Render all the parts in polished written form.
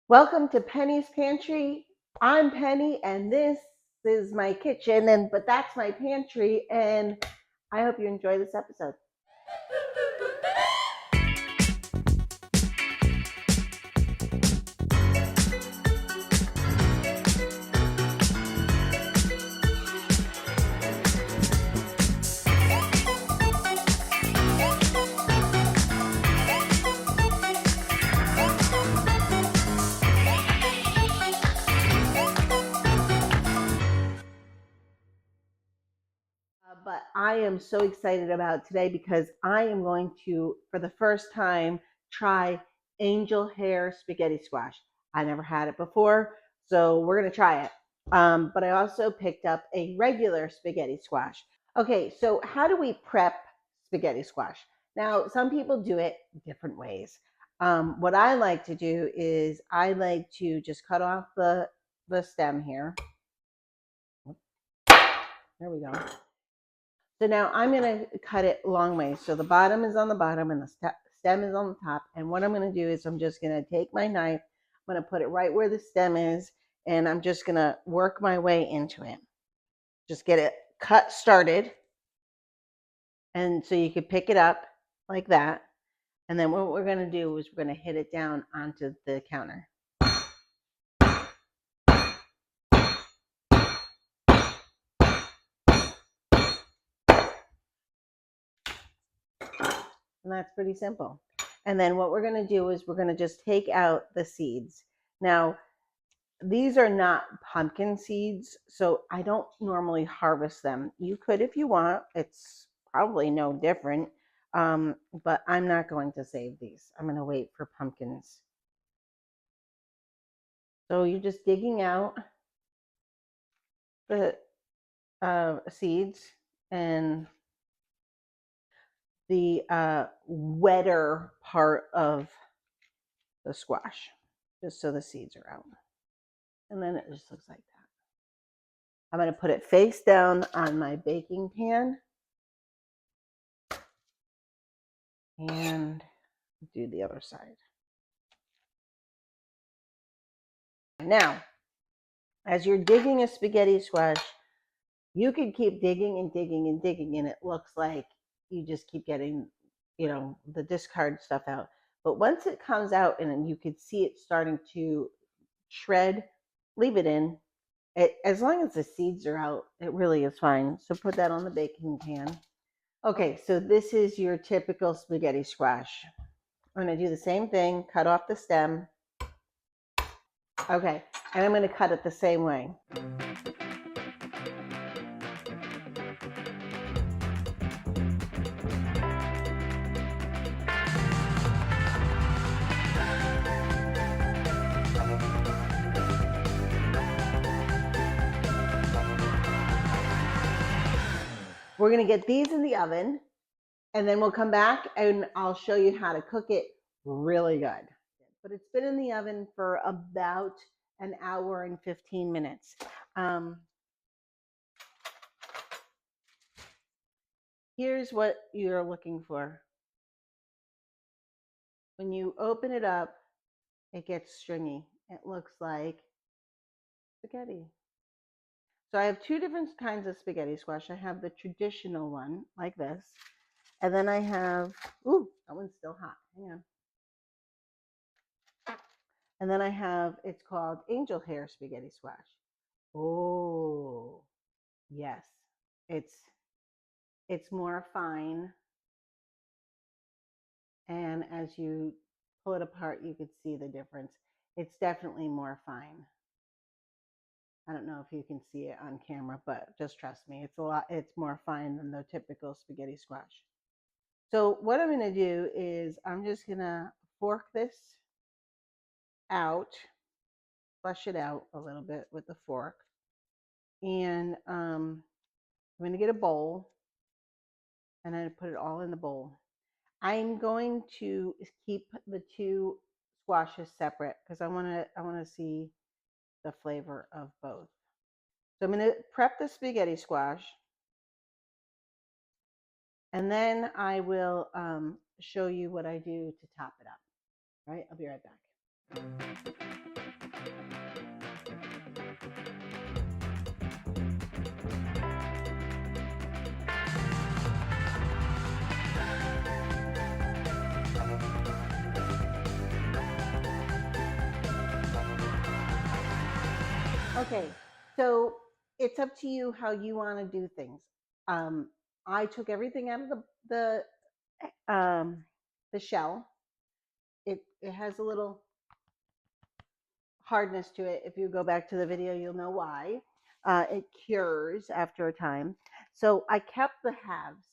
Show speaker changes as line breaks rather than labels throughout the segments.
Welcome to Penny's Pantry. I'm Penny and this is my kitchen but that's my pantry and I hope you enjoy this episode. But I am so excited about today because I am going to, for the first time, try angel hair spaghetti squash. I never had it before, so we're going to try it. But I also picked up a regular spaghetti squash. Okay, so how do we prep spaghetti squash? Now, some people do it different ways. What I like to do is I like to just cut off the stem here. There we go. So now I'm going to cut it long ways. So the bottom is on the bottom and the stem is on the top. And what I'm going to do is I'm just going to take my knife. I'm going to put it right where the stem is. And I'm just going to work my way into it. Just get it cut started. And so you could pick it up like that. And then what we're going to do is we're going to hit it down onto the counter. And that's pretty simple. And then what we're going to do is we're going to just take out the seeds. Now, these are not pumpkin seeds, so I don't normally harvest them. You could if you want. It's probably no different, but I'm not going to save these. I'm going to wait for pumpkins. So you're just digging out the seeds and the wetter part of the squash, just so the seeds are out. And then it just looks like that. I'm going to put it face down on my baking pan and do the other side. Now, as you're digging a spaghetti squash, you can keep digging and digging and digging, and it looks like you just keep getting, the discard stuff out. But once it comes out and you can see it starting to shred, leave it in. As long as the seeds are out, it really is fine. So put that on the baking pan. Okay, so this is your typical spaghetti squash. I'm going to do the same thing, cut off the stem. Okay, and I'm going to cut it the same way. We're going to get these in the oven, and then we'll come back and I'll show you how to cook it really good. But it's been in the oven for about an hour and 15 minutes. Here's what you're looking for. When you open it up, it gets stringy. It looks like spaghetti. So I have two different kinds of spaghetti squash. I have the traditional one, like this. And then I have, ooh, that one's still hot. Hang on. And then I have, it's called angel hair spaghetti squash. Oh, yes. It's more fine. And as you pull it apart, you could see the difference. It's definitely more fine. I don't know if you can see it on camera, but just trust me, it's more fine than the typical spaghetti squash. So what I'm going to do is I'm just going to fork this out, flush it out a little bit with the fork. And I'm going to get a bowl and then put it all in the bowl. I'm going to keep the two squashes separate because I want to see the flavor of both. So I'm going to prep the spaghetti squash, and then I will show you what I do to top it up. All right, I'll be right back. Okay, so it's up to you how you want to do things. I took everything out of the shell. It has a little hardness to it. If you go back to the video, you'll know why. It cures after a time. So I kept the halves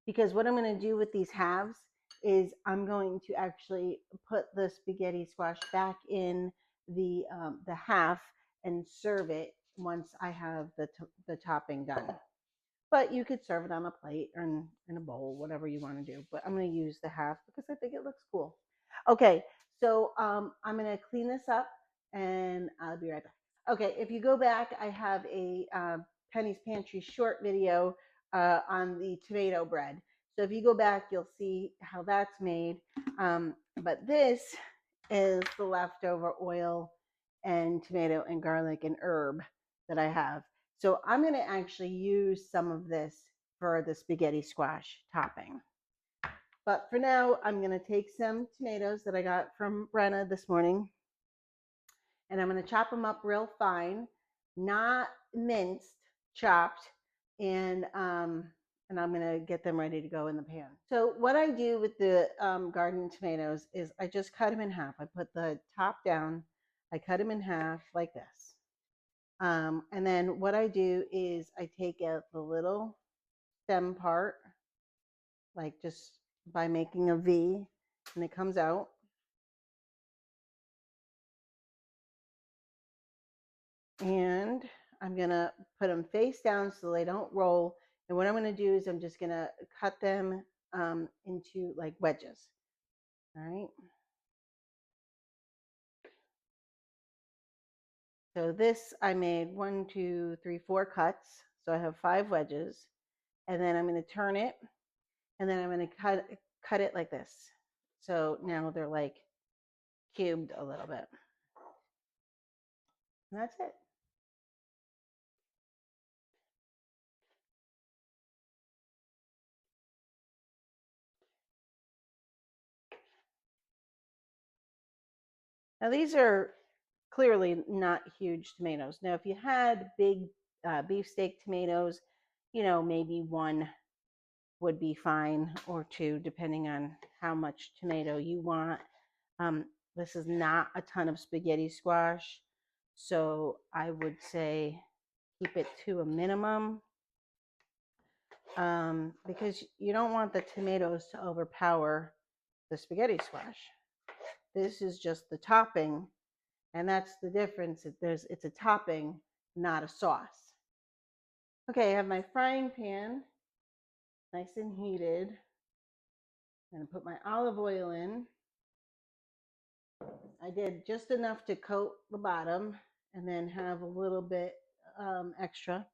because what I'm going to do with these halves is I'm going to actually put the spaghetti squash back in the half and serve it once I have the topping done. But you could serve it on a plate or in a bowl, whatever you want to do. But I'm going to use the half because I think it looks cool. Okay, so I'm going to clean this up and I'll be right back. Okay, if you go back, I have a Penny's Pantry short video on the tomato bread. So if you go back, you'll see how that's made. But this is the leftover oil and tomato and garlic and herb that I have. So I'm going to actually use some of this for the spaghetti squash topping. But for now, I'm going to take some tomatoes that I got from Brenna this morning, and I'm going to chop them up real fine, not minced, chopped, and I'm going to get them ready to go in the pan. So what I do with the garden tomatoes is I just cut them in half. I put the top down, I cut them in half like this. And then what I do is I take out the little stem part, like just by making a V, and it comes out. And I'm gonna put them face down so they don't roll. And what I'm gonna do is I'm just gonna cut them into like wedges. All right. So this I made 1, 2, 3, 4 cuts. So I have 5 wedges. And then I'm gonna turn it, and then I'm gonna cut it like this. So now they're like cubed a little bit. And that's it. Now these are clearly not huge tomatoes. Now if you had big beefsteak tomatoes, you know, maybe 1 would be fine, or 2, depending on how much tomato you want. This is not a ton of spaghetti squash, so I would say keep it to a minimum, because you don't want the tomatoes to overpower the spaghetti squash. This is just the topping, and that's the difference. It's a topping, not a sauce. Okay, I have my frying pan nice and heated. I'm going to put my olive oil in. I did just enough to coat the bottom and then have a little bit extra.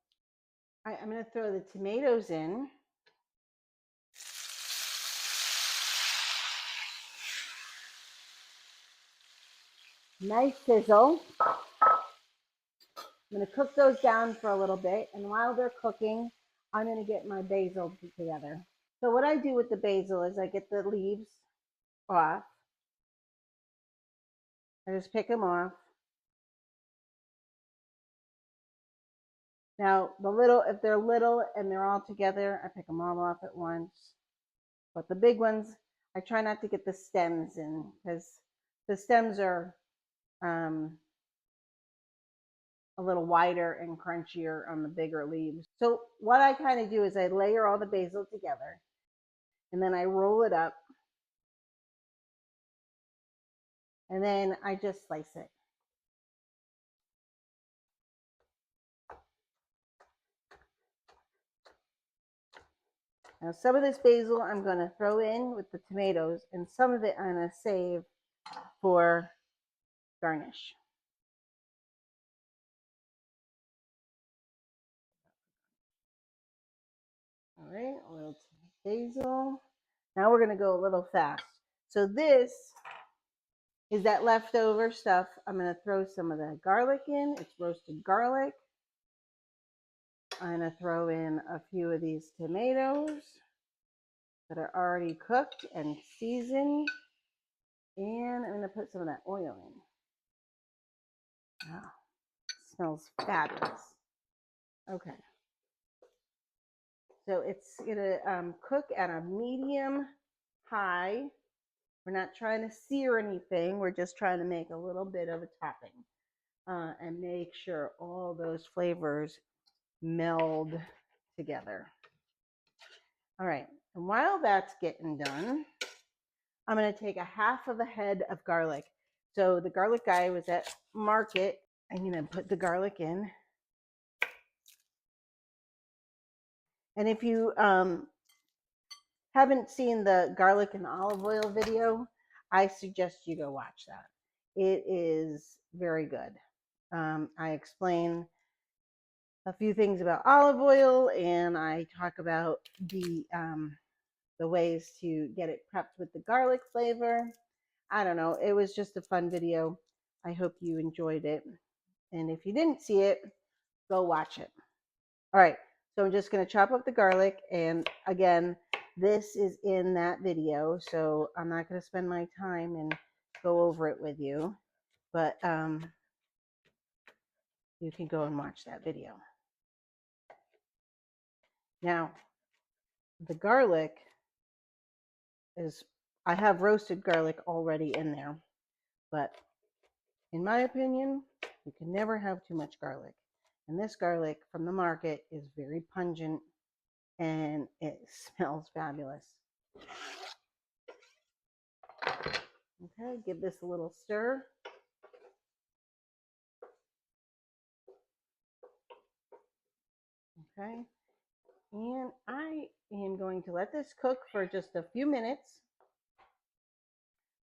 All right, I'm going to throw the tomatoes in. Nice sizzle. I'm going to cook those down for a little bit, and while they're cooking, I'm going to get my basil together. So what I do with the basil is I get the leaves off. I just pick them off. Now, if they're little and they're all together, I pick them all off at once. But the big ones, I try not to get the stems in, because the stems are a little wider and crunchier on the bigger leaves. So what I kind of do is I layer all the basil together, and then I roll it up, and then I just slice it. Now some of this basil I'm going to throw in with the tomatoes, and some of it I'm going to save for garnish. All right, a little basil. Now we're going to go a little fast. So this is that leftover stuff. I'm going to throw some of the garlic in. It's roasted garlic. I'm going to throw in a few of these tomatoes that are already cooked and seasoned. And I'm going to put some of that oil in. Wow. smells fabulous. Okay. So it's gonna cook at a medium high. We're not trying to sear anything. We're just trying to make a little bit of a topping and make sure all those flavors meld together. All right, and while that's getting done, I'm going to take a half of a head of garlic. So the garlic guy was at market. I'm going to put the garlic in. And if you haven't seen the garlic and olive oil video, I suggest you go watch that. It is very good. I explain a few things about olive oil, and I talk about the ways to get it prepped with the garlic flavor. I don't know. It was just a fun video. I hope you enjoyed it. And if you didn't see it, go watch it. All right. So I'm just going to chop up the garlic. And again, this is in that video. So I'm not going to spend my time and go over it with you. But you can go and watch that video. Now, the garlic is, I have roasted garlic already in there. But in my opinion, you can never have too much garlic. And this garlic from the market is very pungent and it smells fabulous. Okay, give this a little stir. Okay, and I am going to let this cook for just a few minutes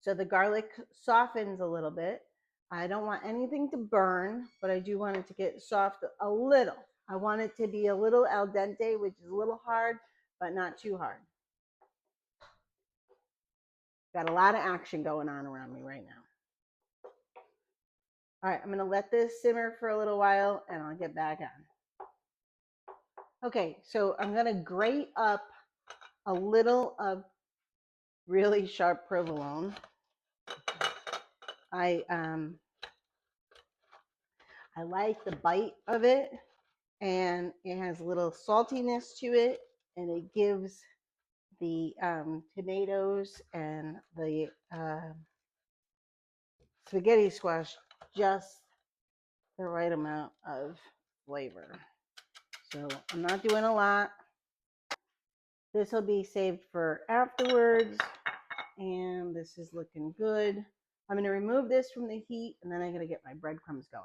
so the garlic softens a little bit. I don't want anything to burn, but I do want it to get soft a little. I want it to be a little al dente, which is a little hard, but not too hard. Got a lot of action going on around me right now. All right, I'm going to let this simmer for a little while and I'll get back on. Okay, so I'm going to grate up a little of really sharp provolone. I like the bite of it, and it has a little saltiness to it, and it gives the tomatoes and the spaghetti squash just the right amount of flavor. So I'm not doing a lot. This will be saved for afterwards, and this is looking good. I'm going to remove this from the heat, and then I'm going to get my breadcrumbs going.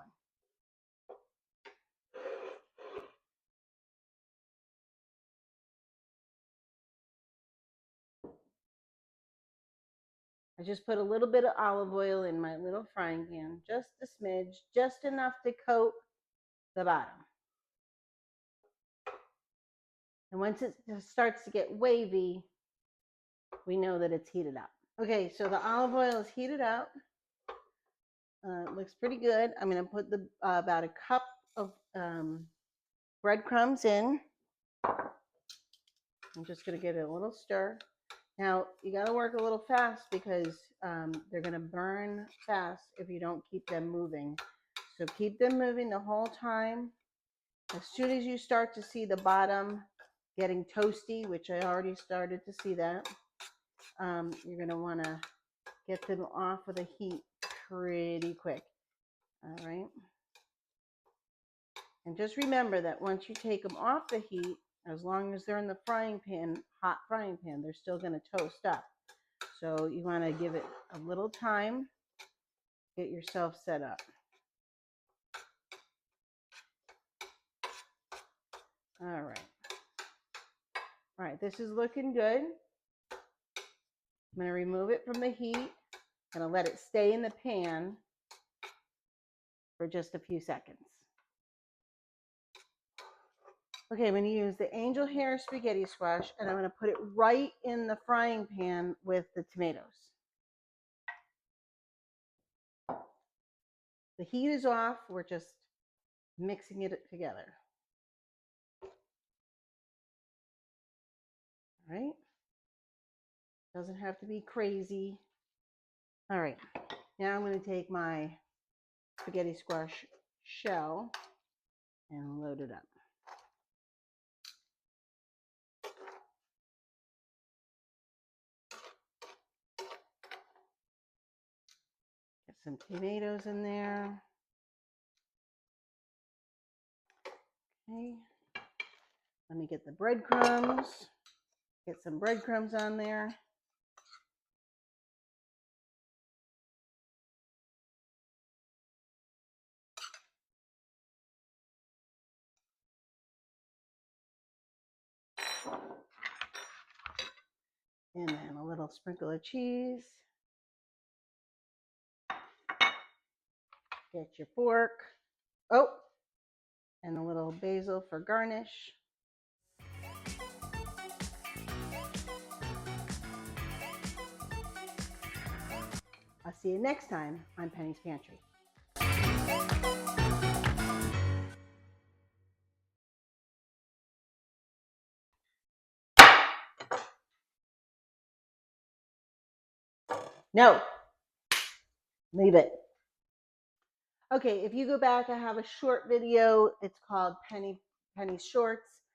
I just put a little bit of olive oil in my little frying pan, just a smidge, just enough to coat the bottom. And once it starts to get wavy, we know that it's heated up. Okay, so the olive oil is heated up. It looks pretty good. I'm going to put the about a cup of breadcrumbs in. I'm just going to give it a little stir. Now, you got to work a little fast because they're going to burn fast if you don't keep them moving. So keep them moving the whole time. As soon as you start to see the bottom getting toasty, which I already started to see that, you're going to want to get them off of the heat pretty quick. All right. And just remember that once you take them off the heat, as long as they're in the frying pan, hot frying pan, they're still going to toast up. So you want to give it a little time, get yourself set up. All right. All right, this is looking good. I'm going to remove it from the heat. I'm going to let it stay in the pan for just a few seconds. Okay, I'm going to use the angel hair spaghetti squash, and I'm going to put it right in the frying pan with the tomatoes. The heat is off. We're just mixing it together. All right. Doesn't have to be crazy. All right. Now I'm going to take my spaghetti squash shell and load it up. Get some tomatoes in there. Okay. Let me get the breadcrumbs. Get some breadcrumbs on there. And then a little sprinkle of cheese. Get your fork. Oh, and a little basil for garnish. I'll see you next time on Penny's Pantry. No, leave it. Okay, if you go back, I have a short video. It's called Penny Shorts.